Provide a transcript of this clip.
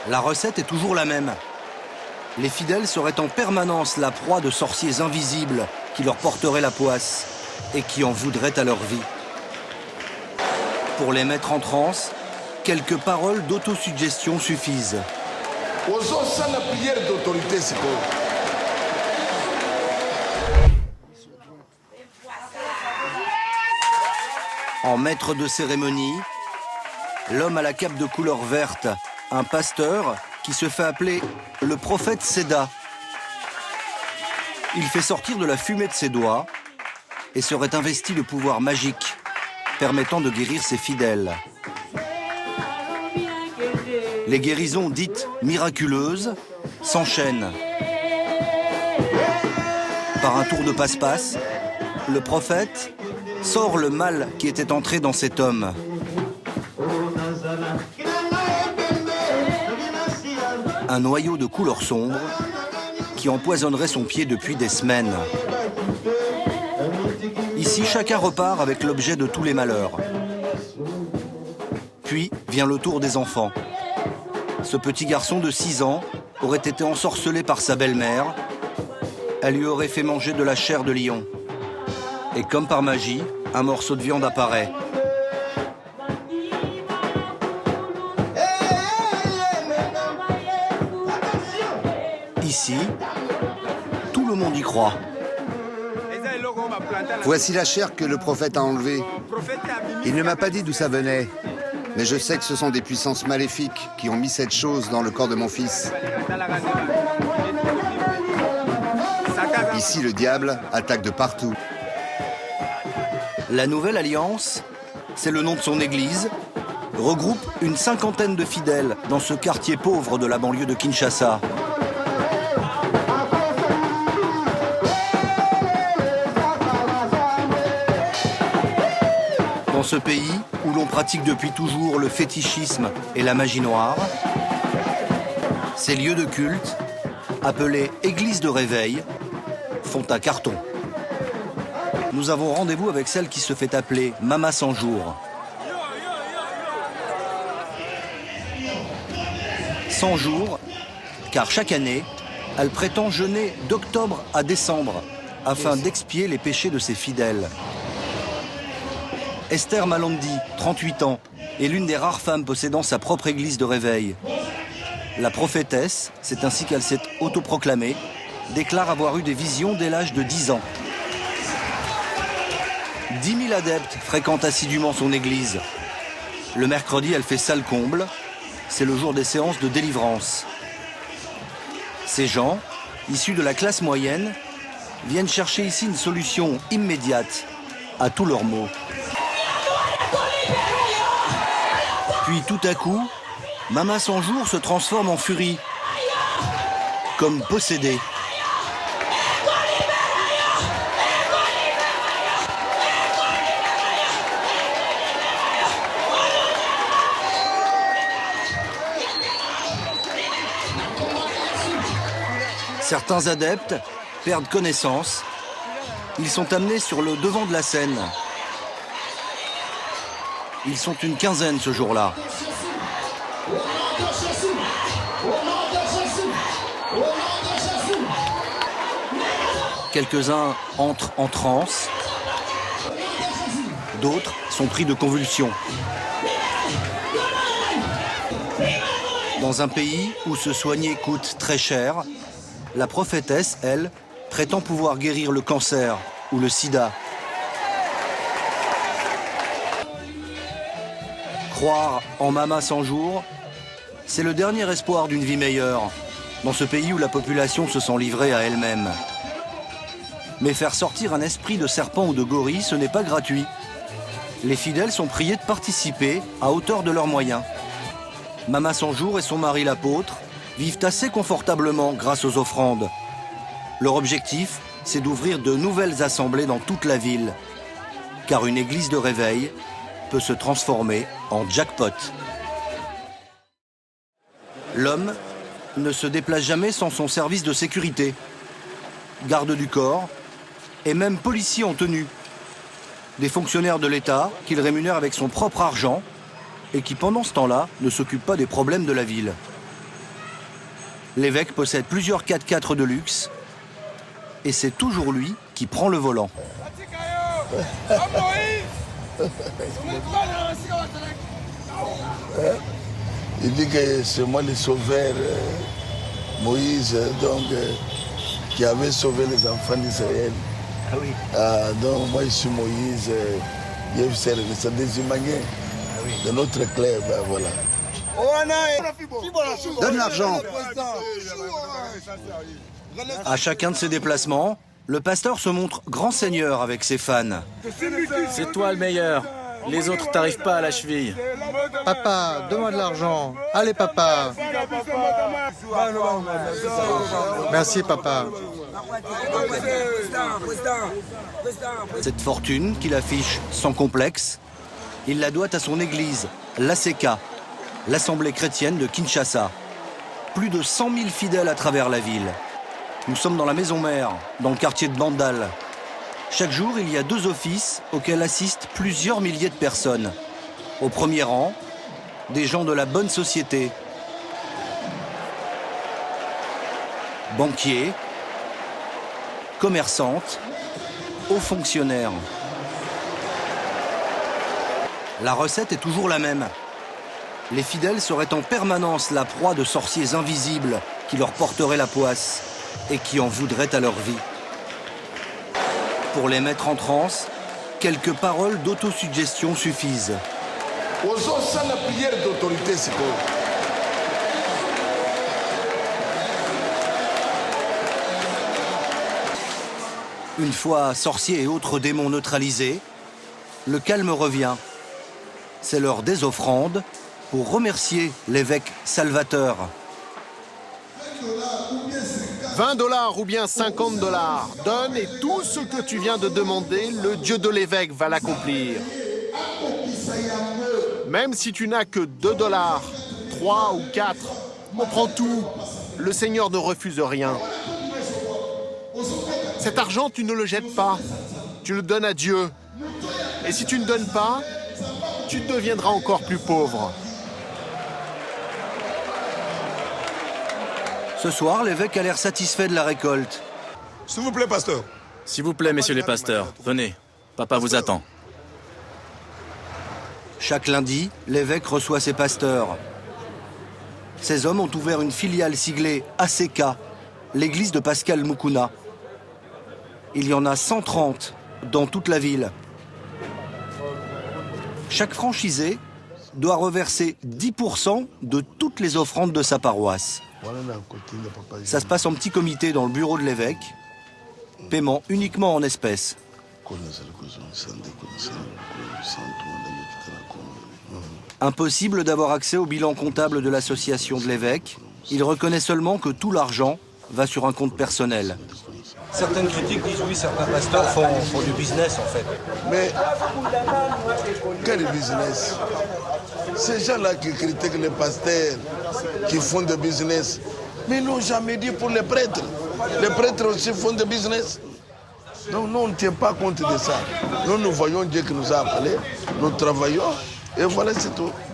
La recette est toujours la même. Les fidèles seraient en permanence la proie de sorciers invisibles qui leur porteraient la poisse et qui en voudraient à leur vie. Pour les mettre en transe, quelques paroles d'autosuggestion suffisent. En maître de cérémonie, l'homme à la cape de couleur verte, un pasteur qui se fait appeler le prophète Seda. Il fait sortir de la fumée de ses doigts et serait investi de pouvoir magique permettant de guérir ses fidèles. Les guérisons dites miraculeuses s'enchaînent. Par un tour de passe-passe, le prophète sort le mal qui était entré dans cet homme. Un noyau de couleur sombre qui empoisonnerait son pied depuis des semaines. Ici, chacun repart avec l'objet de tous les malheurs. Puis vient le tour des enfants. Ce petit garçon de 6 ans aurait été ensorcelé par sa belle-mère. Elle lui aurait fait manger de la chair de lion. Et comme par magie, un morceau de viande apparaît. Ici, tout le monde y croit. Voici la chair que le prophète a enlevée. Il ne m'a pas dit d'où ça venait, mais je sais que ce sont des puissances maléfiques qui ont mis cette chose dans le corps de mon fils. Ici, le diable attaque de partout. La Nouvelle Alliance, c'est le nom de son église, regroupe une 50aine de fidèles dans ce quartier pauvre de la banlieue de Kinshasa. Dans ce pays où l'on pratique depuis toujours le fétichisme et la magie noire, ces lieux de culte, appelés églises de réveil, font un carton. Nous avons rendez-vous avec celle qui se fait appeler Mama 100 jours. 100 jours, car chaque année, elle prétend jeûner d'octobre à décembre afin d'expier les péchés de ses fidèles. Esther Malandi, 38 ans, est l'une des rares femmes possédant sa propre église de réveil. La prophétesse, c'est ainsi qu'elle s'est autoproclamée, déclare avoir eu des visions dès l'âge de 10 ans. 10 000 adeptes fréquentent assidûment son église. Le mercredi, elle fait salle comble. C'est le jour des séances de délivrance. Ces gens, issus de la classe moyenne, viennent chercher ici une solution immédiate à tous leurs maux. Puis tout à coup, Mama 100 jours se transforme en furie, comme possédée. Certains adeptes perdent connaissance. Ils sont amenés sur le devant de la scène. Ils sont une quinzaine ce jour-là. Quelques-uns entrent en transe. D'autres sont pris de convulsions. Dans un pays où se soigner coûte très cher, la prophétesse, elle, prétend pouvoir guérir le cancer ou le sida. Croire en Mama 100 jours, c'est le dernier espoir d'une vie meilleure, dans ce pays où la population se sent livrée à elle-même. Mais faire sortir un esprit de serpent ou de gorille, ce n'est pas gratuit. Les fidèles sont priés de participer à hauteur de leurs moyens. Mama 100 jours et son mari l'apôtre vivent assez confortablement grâce aux offrandes. Leur objectif, c'est d'ouvrir de nouvelles assemblées dans toute la ville. Car une église de réveil peut se transformer en jackpot. L'homme ne se déplace jamais sans son service de sécurité. Garde du corps et même policiers en tenue. Des fonctionnaires de l'État qu'il rémunère avec son propre argent et qui, pendant ce temps-là, ne s'occupent pas des problèmes de la ville. L'évêque possède plusieurs 4x4 de luxe et c'est toujours lui qui prend le volant. Il dit que c'est moi le sauveur, Moïse, donc, qui avait sauvé les enfants d'Israël. Ah oui. Donc moi je suis Moïse, c'est des Imaniens de notre club, voilà. Donne l'argent. À chacun de ses déplacements, le pasteur se montre grand seigneur avec ses fans. C'est toi le meilleur. Les autres t'arrivent pas à la cheville. Papa, donne-moi de l'argent. Allez, papa. Merci, papa. Cette fortune qu'il affiche sans complexe, il la doit à son église, l'ACK, l'Assemblée chrétienne de Kinshasa. Plus de 100 000 fidèles à travers la ville. Nous sommes dans la maison mère, dans le quartier de Bandal. Chaque jour, il y a 2 offices auxquels assistent plusieurs milliers de personnes. Au premier rang, des gens de la bonne société. Banquiers, commerçantes, hauts fonctionnaires. La recette est toujours la même. Les fidèles seraient en permanence la proie de sorciers invisibles qui leur porteraient la poisse et qui en voudraient à leur vie. Pour les mettre en transe, quelques paroles d'autosuggestion suffisent. La prière d'autorité, c'est quoi? Une fois sorciers et autres démons neutralisés, le calme revient. C'est l'heure des offrandes pour remercier l'évêque Salvateur. 20$ ou bien 50$. Donne et tout ce que tu viens de demander, le Dieu de l'évêque va l'accomplir. Même si tu n'as que 2$, 3 ou 4, on prend tout. Le Seigneur ne refuse rien. Cet argent, tu ne le jettes pas. Tu le donnes à Dieu. Et si tu ne donnes pas, tu deviendras encore plus pauvre. Ce soir, l'évêque a l'air satisfait de la récolte. S'il vous plaît, pasteur. S'il vous plaît, messieurs les pasteurs, venez. Papa vous attend. Chaque lundi, l'évêque reçoit ses pasteurs. Ces hommes ont ouvert une filiale siglée ACK, l'église de Pascal Mukuna. Il y en a 130 dans toute la ville. Chaque franchisé doit reverser 10% de toutes les offrandes de sa paroisse. Ça se passe en petit comité dans le bureau de l'évêque. Paiement uniquement en espèces. Impossible d'avoir accès au bilan comptable de l'association de l'évêque. Il reconnaît seulement que tout l'argent va sur un compte personnel. Certaines critiques disent oui, certains pasteurs font du business en fait. Mais quel business? Ces gens-là qui critiquent les pasteurs, qui font du business, mais ils n'ont jamais dit pour les prêtres. Les prêtres aussi font du business. Donc nous, on ne tient pas compte de ça. Nous voyons Dieu qui nous a appelés, nous travaillons, et voilà, c'est tout.